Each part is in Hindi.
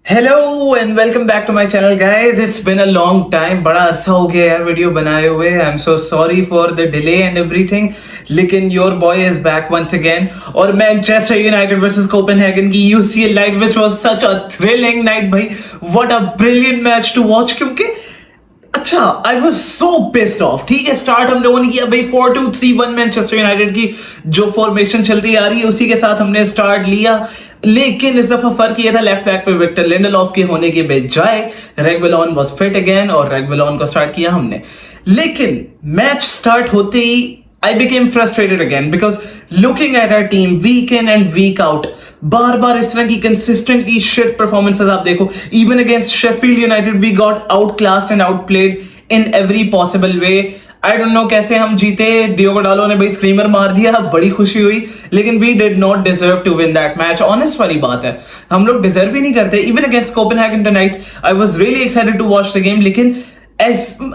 Hello and welcome back to my channel guys. It's been a long time, बड़ा अरसा हो गया यार वीडियो बनाए हुए। I am so sorry for the delay and everything, लेकिन your boy is back once again. और मैनचेस्टर यूनाइटेड वर्सेस कोपेनहेगन की UCL night which was such a thrilling night भाई। What a brilliant match to watch. क्योंकि अच्छा, I was so pissed off. ठीक है, स्टार्ट हम लोगों ने किया भाई 4-2-3-1 मैनचेस्टर यूनाइटेड की जो फॉर्मेशन चलती आ रही है उसी के साथ हमने स्टार्ट लिया। लेकिन इस दफा फर्क ये था, लेफ्ट बैक पे विक्टर लिंडेलॉफ के होने के बजाय रेगुइलॉन वाज फिट अगेन और रेगुइलॉन को स्टार्ट किया हमने। लेकिन मैच स्टार्ट होते ही I became frustrated again because looking at our team week in and week out, बार बार इस तरह की consistently shit performances आप देखो। Even against Sheffield United we got outclassed and outplayed in every possible way. I don't know कैसे हम जीते। डियोगो डालो ने भाई स्क्रीमर मार दिया, बड़ी खुशी हुई, लेकिन we did not deserve to win that match. Honest वाली बात है, हम लोग डिजर्व ही नहीं करते। Even against Copenhagen tonight, I was really excited to watch the game, लेकिन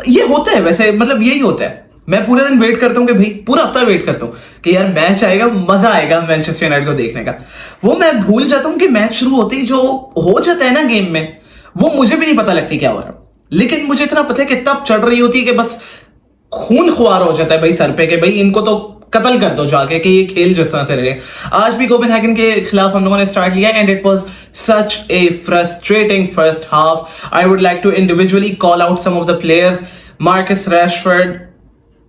ये होता है वैसे, मतलब यही होता है। मैं पूरे दिन वेट करता हूँ कि भाई पूरा हफ्ता वेट करता हूँ कि यार मैच आएगा, मजा आएगा मैनचेस्टर यूनाइटेड को देखने का। वो मैं भूल जाता हूँ कि मैच शुरू होते ही जो हो जाता है ना गेम में, वो मुझे भी नहीं पता लगती क्या हो रहा है। लेकिन मुझे इतना पता है कि तब चढ़ रही होती है कि बस खून खुआर हो जाता है भाई सर पे कि भाई इनको तो कत्ल कर दो जाके, कि ये खेल जिस तरह से रहे। आज भी कोपेनहेगन के खिलाफ हम लोगों ने स्टार्ट लिया and it was such a frustrating first half. I would like to individually call out some of the players. Marcus Rashford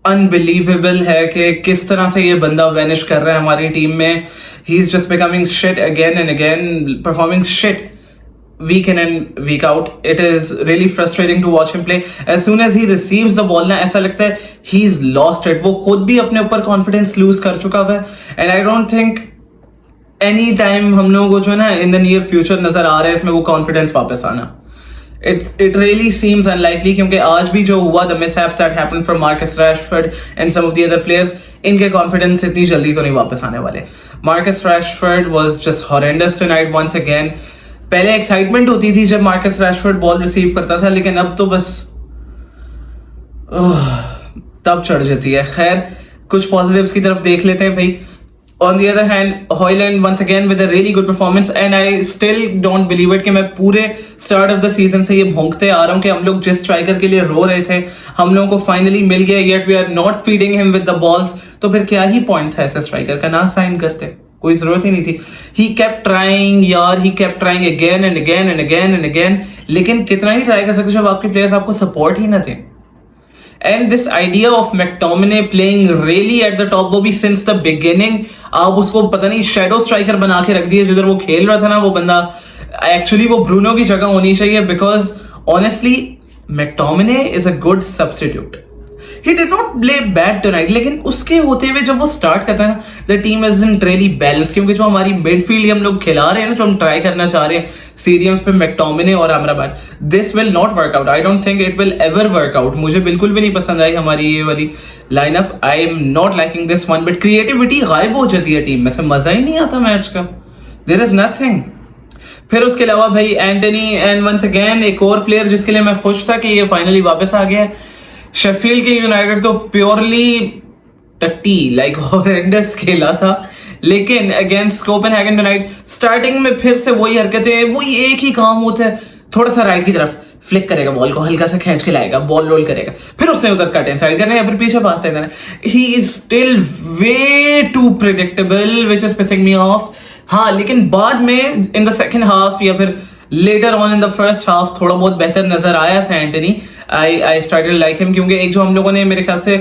unbelievable है कि किस तरह से ये बंदा वैनिश कर रहा है हमारी टीम में। He is just becoming shit again and again, performing shit week in and week out. It is really frustrating to watch him play. As soon as he receives the ball ना ऐसा लगता है he's lost it. वो खुद भी अपने ऊपर confidence lose कर चुका है and I don't think any time हम लोगों को जो है ना in the near future नजर आ रहा है इसमें वो confidence वापस आना। It really seems unlikely क्योंकि आज भी जो हुआ the mishaps that happened from Marcus Rashford and some of the other players, इनके confidence इतनी जल्दी तो नहीं वापस आने वाले। Marcus Rashford was just horrendous tonight once again. पहले एक्साइटमेंट होती थी जब मार्कस रैशफोर्ड बॉल रिसीव करता था, लेकिन अब तो बस तब चढ़ जाती है। खैर, कुछ पॉजिटिव्स की तरफ देख लेते हैं भाई। On the other hand, Hojlund once again with a really good performance and I still don't believe it कि मैं पूरे स्टार्ट ऑफ द सीजन से ये भोंकते आ रहा हूँ कि हम लोग जिस स्ट्राइकर के लिए रो रहे थे हम लोगों को फाइनली मिल गया, yet we are not feeding him with the balls. तो फिर क्या ही पॉइंट था ऐसे स्ट्राइकर का, ना साइन करते, कोई जरूरत ही नहीं थी। ही केप्ट ट्राइंग यार, he kept trying again and again and again and again, लेकिन कितना ही ट्राई कर सकते जब आपके प्लेयर्स आपको सपोर्ट ही ना थे। And this idea of McTominay playing really at the top, वो भी सिंस द बिगिनिंग, आप उसको पता नहीं शैडो स्ट्राइकर बना के रख दिए। जिधर वो खेल रहा था ना वो बंदा, एक्चुअली वो ब्रूनो की जगह होनी चाहिए, because honestly McTominay is a good substitute. He did not play bad tonight, लेकिन उसके होते हुए जब वो स्टार्ट करता है ना, the team isn't really balanced, क्योंकि जो हमारी मिडफील्ड हम लोग खिला रहे हैं ना, जो हम ट्राई करना चाह रहे हैं सीरियम्स पे मैकटोमिने और Amrabad, this will not work out. I don't think it will ever work out. मुझे बिल्कुल भी नहीं पसंद आई हमारी ये वाली lineup. I am not liking this one, but creativity गायब हो जाती है टीम में से, मजा ही नहीं आता मैच का। There is nothing. फिर उसके अलावा भाई एंटनी एंड वंस अगेन एक और प्लेयर जिसके लिए मैं खुश था कि ये फाइनली वापस आ गया है। शेफील्ड के यूनाइटेड तो प्योरली टट्टी लाइक हॉरेंडस खेला था, लेकिन अगेंस्ट कोपेनहेगन टुनाइट स्टार्टिंग में फिर से वही हरकतें, वही एक ही काम होता है। थोड़ा सा राइट की तरफ फ्लिक करेगा, बॉल को हल्का सा खींच के लाएगा, बॉल रोल करेगा, फिर उसने उधर कट इनसाइड करना है, फिर पीछे पास देना है। He is still way too predictable which is pissing me off. हाँ, लेकिन बाद में इन द सेकंड हाफ या फिर later on in the first half थोड़ा बहुत बेहतर नजर आया था Antony. I started like him, क्योंकि एक जो हम लोगों ने मेरे ख्याल से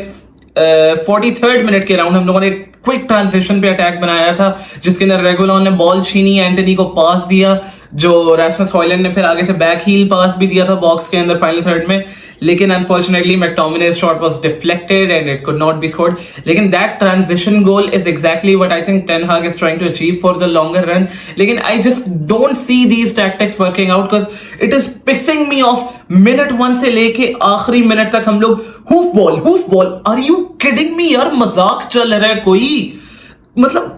43rd मिनट के राउंड हम लोगों ने क्विक ट्रांजिशन पे अटैक बनाया था, जिसके अंदर रेगुइलॉन ने बॉल छीनी, एंटनी को पास दिया, जो रास्मस हॉयलैंड ने फिर आगे से बैक हील पास भी दिया था बॉक्स के अंदर फाइनल थर्ड में, लेकिन unfortunately McTominay's shot was deflected and it could not be scored. लेकिन that transition goal is exactly what I think Ten Hag is trying to achieve for the longer run, लेकिन I just don't see these tactics working out because it is pissing me off. Minute 1 से लेके आखिरी मिनट तक हम लोग hoof ball, are you kidding me यार, मजाक चल रहा है कोई? मतलब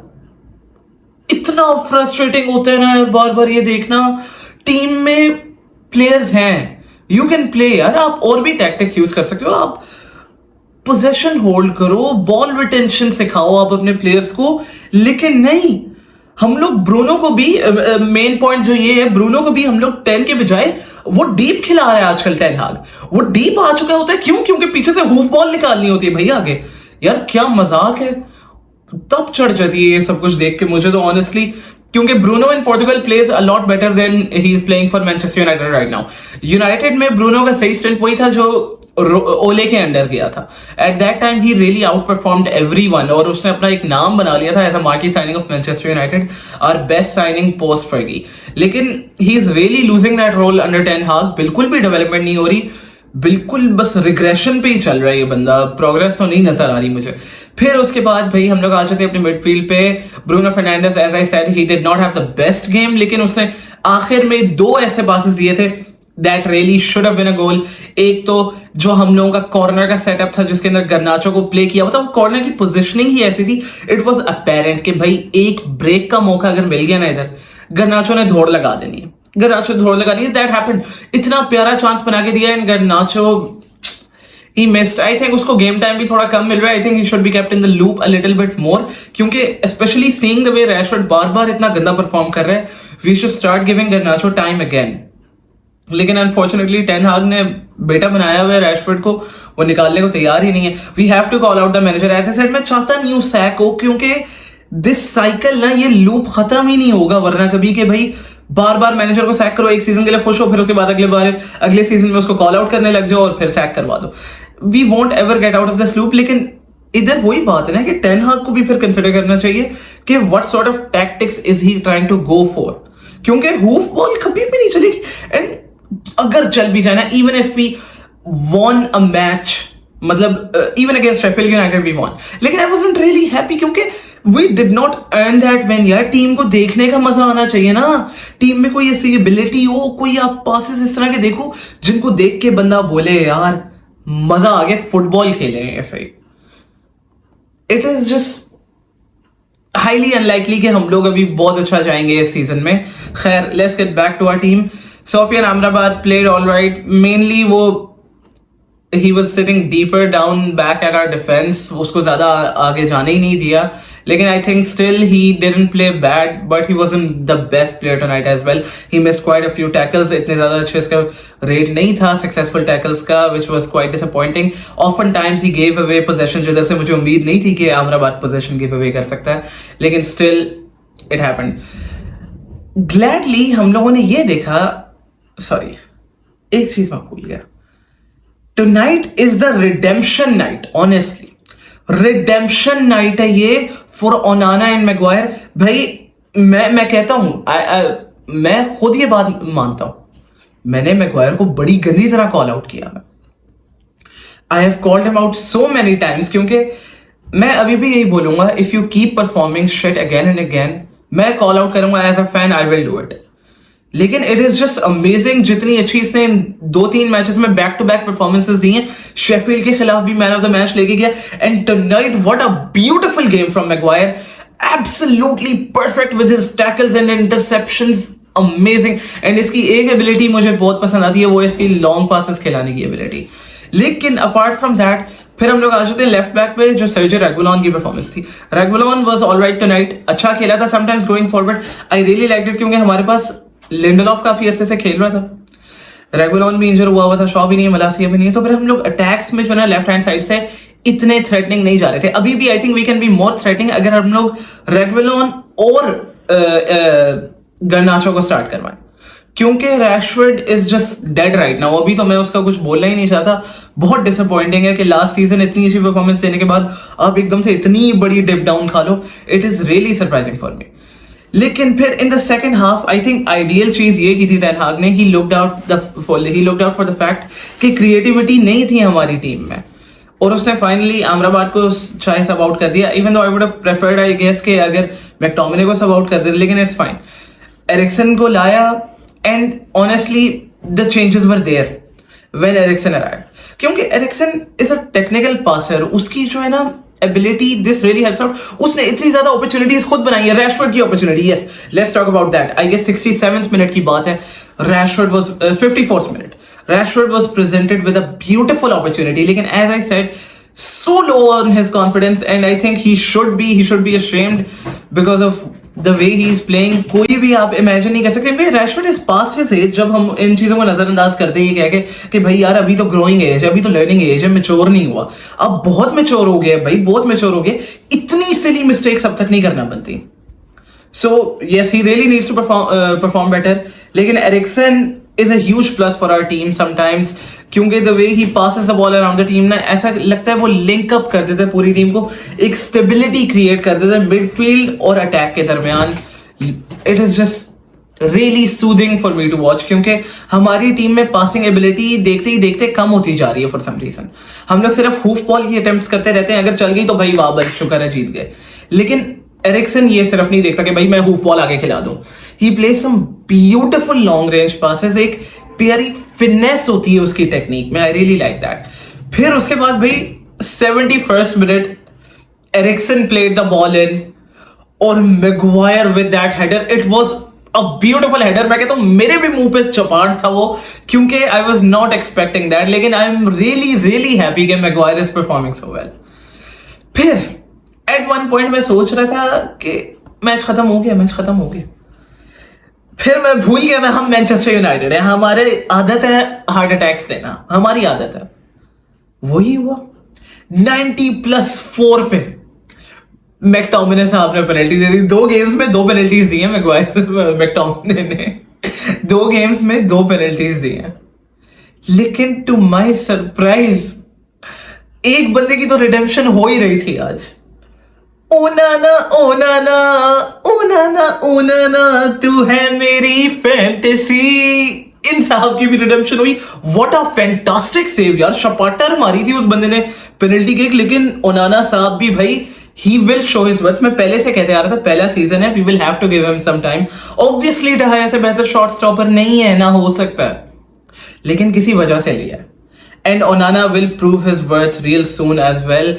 इतना फ्रस्ट्रेटिंग होता है ना बार बार ये देखना। टीम में प्लेयर्स हैं, यू कैन प्ले यार, आप और भी टैक्टिक्स यूज कर सकते हो। आप पोजेशन होल्ड करो, बॉल रिटेंशन सिखाओ आप अपने प्लेयर्स को, लेकिन नहीं, हम लोग ब्रूनो को भी मेन पॉइंट जो ये है, ब्रूनो को भी हम लोग 10 के बजाय वो डीप खिला रहे हैं आजकल। टेन हाग वो डीप आ चुका होता है, क्यों? क्योंकि पीछे से हूफ बॉल निकालनी होती है भाई आगे। यार क्या मजाक है, तब चढ़ जाती है ये सब कुछ देख के मुझे तो ऑनेस्टली, क्योंकि Bruno in Portugal plays a lot better than he is playing for Manchester United right now. United में ब्रूनो का सही स्ट्रेंथ वही था जो ओले के अंडर गया था। At that time he really outperformed everyone, और उसने अपना एक नाम बना लिया था as a marquee signing of Manchester United और बेस्ट साइनिंग पोस्ट फर्गी। लेकिन he is really losing that role under Ten Hag. बिल्कुल भी डेवलपमेंट नहीं हो रही, बिल्कुल बस रिग्रेशन पे ही चल रहा है ये बंदा, प्रोग्रेस तो नहीं नजर आ रही मुझे। फिर उसके बाद भाई हम लोग आ जाते हैं अपने मिडफील्ड पे। Bruno Fernandes, as I said, he did not have the best game, लेकिन उसने आखिर में 2 ऐसे पासेस दिए थे that really should have been a goal. एक तो जो हम लोगों का कॉर्नर का सेटअप था जिसके अंदर गर्नाचो को प्ले किया, मतलब कॉर्नर की पोजिशनिंग ही ऐसी थी, इट वॉज अपेरेंट कि भाई एक ब्रेक का मौका अगर मिल गया ना इधर, गर्नाचो ने दौड़ लगा देनी है, गर्नाचो दौड़ लगा दी। That happened. इतना प्यारा चांस बना के दिया and गर्नाचो he missed. I think उसको गेम टाइम भी थोड़ा कम मिल रहा है। I think he should be kept in the loop a little bit more, क्योंकि especially seeing the way Rashford बार-बार इतना गंदा परफॉर्म कर रहा है, we should start giving Garnacho time again. लेकिन अनफॉर्चुनेटली टेन हाग ने बेटा बनाया हुआ है रैशफोर्ड को, वो निकालने को तैयार ही नहीं है। We have to call out the manager. As I said, मैं चाहता नहीं हूं सैक हो, क्योंकि दिस साइकिल ना, ये लूप खत्म ही नहीं होगा वरना कभी के भाई बार बार मैनेजर को सैक करो, एक सीजन के लिए खुश हो, फिर उसके बाद अगले सीजन में उसको कॉल आउट करने लग जाओ और फिर सैक करवा दो। We won't ever get out of this loop. लेकिन इधर वही बात है ना कि टेन हाग को भी फिर कंसिडर करना चाहिए कि what sort of tactics is he trying to go for, क्योंकि हूफ बॉल कभी भी नहीं चलेगी। एंड अगर चल भी जाए ना, even if we won a match, मतलब even against Sheffield United we won, लेकिन आई वाजंट रियली हैप्पी क्योंकि we did not earn that win. यार टीम को देखने का मजा आना चाहिए ना, टीम में कोई ऐसी एबिलिटी हो, कोई आप पासेस इस तरह के देखो जिनको देख के बंदा बोले यार मजा आ गया, फुटबॉल खेले हैं ऐसे ही। It is just highly unlikely कि हम लोग अभी बहुत अच्छा जाएंगे इस सीजन में। खैर, let's get back to our team. Sofian Amrabat played all right. Mainly he was sitting deeper down back at our defense. उसको ज़्यादा आगे जाने ही नहीं दिया. लेकिन I think still he didn't play bad, but he wasn't the best player tonight as well. He missed quite a few tackles. इतने ज़्यादा अच्छे इसका rate नहीं था successful tackles का, which was quite disappointing. Oftentimes he gave away possession जिधर से मुझे उम्मीद नहीं थी कि Amrabat possession give away कर सकता है. लेकिन still it happened. Gladly हम लोगों ने ये देखा, सॉरी एक चीज मैं भूल गया, tonight is the redemption night. Honestly redemption night है ये फॉर ओनाना एंड मैग्वायर। भाई मैं कहता हूं, मैं खुद ये बात मानता हूं, मैंने मैग्वायर को बड़ी गंदी तरह कॉल आउट किया। I have called him out so many times, क्योंकि मैं अभी भी यही बोलूंगा, if you keep performing shit again and again, मैं कॉल आउट करूंगा as a fan, I will do it. लेकिन इट इज जस्ट अमेजिंग जितनी अच्छी इसने 2-3 मैचेस में बैक टू बैक परफॉर्मेंसेस दी हैं। शेफील्ड के खिलाफ भी मैन ऑफ द मैच लेके गया, and tonight what a beautiful game from Maguire, absolutely perfect with his tackles and interceptions, amazing. And इसकी एक एबिलिटी मुझे बहुत पसंद आती है, वो इसकी लॉन्ग पासेस खिलाने की एबिलिटी। लेकिन अपार्ट फ्रॉम दैट फिर हम लोग आ जाते हैं लेफ्ट बैक पे, जो सर्जियो रेगुलोन की परफॉर्मेंस थी। रेगुलोन वाज ऑलराइट टुनाइट, अच्छा खेला था, sometimes going forward I really liked it, क्योंकि हमारे पास लिंडलॉफ काफी अरसे से खेल रहा था, रेगुलोन भी इंजर हुआ था, शॉ भी नहीं है, मलासिया भी नहीं है, तो फिर हम लोग अटैक्स में जो है लेफ्ट हैंड साइड से इतने थ्रेटनिंग नहीं जा रहे थे। अभी भी I think we can be more threatening अगर हम लोग रेगुलोन और गर्नाचो को स्टार्ट करवाएं, क्योंकि Rashford is just dead right now. अभी तो मैं उसका कुछ बोलना ही नहीं चाहता। बहुत डिसअपॉइंटिंग है कि लास्ट सीजन इतनी अच्छी परफॉर्मेंस देने के बाद आप एकदम से इतनी बड़ी डिप डाउन खा लो। It is really surprising for me. लेकिन फिर in the second half I think ideal चीज ये की थी टेन हाग ने, he looked out for the fact कि क्रिएटिविटी नहीं थी हमारी टीम में, और उसने फाइनली आमराबाद को चाहे सब आउट कर दिया। Even though I would have preferred, I guess, के अगर मैकटोमिने को सब आउट कर देते, लेकिन इट्स फाइन। एरिक्सन को लाया and honestly the changes were there when Eriksen arrived, क्योंकि Eriksen is a technical passer, उसकी जो है ना ability, this really helps out. उसने इतनी ज्यादा opportunities खुद बनाई है। रैशफोर्ड की opportunity, yes, let's talk about that. I guess 67th minute की बात है, Rashford was 54th minute. Rashford was presented with a beautiful opportunity, लेकिन as I said, so low on his confidence, and I think he should be ashamed because of the way he is playing, कोई भी आप इमेजिन नहीं कर सकते। Rashford is past his age, जब हम इन चीजों को नजरअंदाज करते हैं कह के कि भाई यार अभी तो ग्रोइंग एज है, अभी तो लर्निंग एज है, मैच्योर नहीं हुआ। अब बहुत मैच्योर हो गया भाई, बहुत मैच्योर हो गया। इतनी सिली मिस्टेक्स अब तक नहीं करना बनती। So yes, he really needs to perform better. लेकिन Ericsson is a huge plus for our team sometimes, क्योंकि the way he passes the ball around the team ना, ऐसा लगता है वो लिंक अप कर देते हैं पूरी टीम को, एक स्टेबिलिटी क्रिएट कर देते हैं मिडफील्ड और अटैक के दरमियान। It is just really soothing for me to watch, क्योंकि हमारी टीम में पासिंग एबिलिटी देखते ही देखते कम होती जा रही है फॉर सम रीजन। हम लोग सिर्फ हुफ बॉल की अटेम्प्ट्स करते रहते हैं, अगर चल गई तो भाई वाह भाई शुक्र है जीत गए। लेकिन एरिक्सन ये सिर्फ नहीं देखता कि भाई मैं हुफ बॉल आगे खिला दूं, he plays some beautiful long range passes, एक प्यारी फिटनेस होती है उसकी टेक्निक में, आई रियली लाइक दैट। फिर उसके बाद भाई 71st minute Eriksen played the ball in और Maguire with that header, it was a beautiful header. मैं कहता हूं मेरे भी मुंह पे चपाट था वो, क्योंकि I was not expecting that, लेकिन I am really really happy कि Maguire is performing so well. फिर एट वन पॉइंट मैं सोच रहा था कि मैच खत्म हो गया, मैच खत्म हो गया। फिर मैं भूल गया था हम मैनचेस्टर यूनाइटेड है, हमारे आदत है हार्ट अटैक्स देना, हमारी आदत है। वही हुआ 90+4 पे मैकटोमिने साहब ने पेनल्टी दे दी। 2 गेम्स में 2 पेनल्टीज दी हैं मैकटोमिने ने 2 गेम्स में 2 पेनल्टीज दी हैं। लेकिन टू माय सरप्राइज एक बंदे की तो रिडेम्पशन हो ही रही थी आज। ओनाना ओनाना ओनाना ओनाना तू है मेरी फैंटेसी, इन साहब की भी रिडेम्पशन हुई। व्हाट अ फैंटास्टिक सेव यार, शपाटर मारी थी उस बंदे ने पेनल्टी किक। लेकिन ओनाना साहब भी भाई he will show his worth. मैं पहले से कहते आ रहा था पहला सीजन है, we will have to give him some time. Obviously de Gea से बेहतर शॉट स्टॉपर नहीं है, ना हो सकता है, लेकिन किसी वजह से लिया है। And Onana will prove his worth real soon as well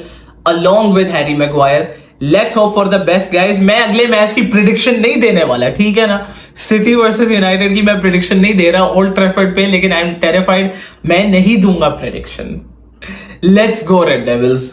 along with Harry Maguire. Let's hope for the best guys. मैं अगले मैच की प्रिडिक्शन नहीं देने वाला, ठीक है ना, सिटी वर्सेस यूनाइटेड की मैं प्रिडिक्शन नहीं दे रहा ओल्ड ट्रैफर्ड पे, लेकिन आई एम टेरिफाइड, मैं नहीं दूंगा prediction. Let's go Red devils.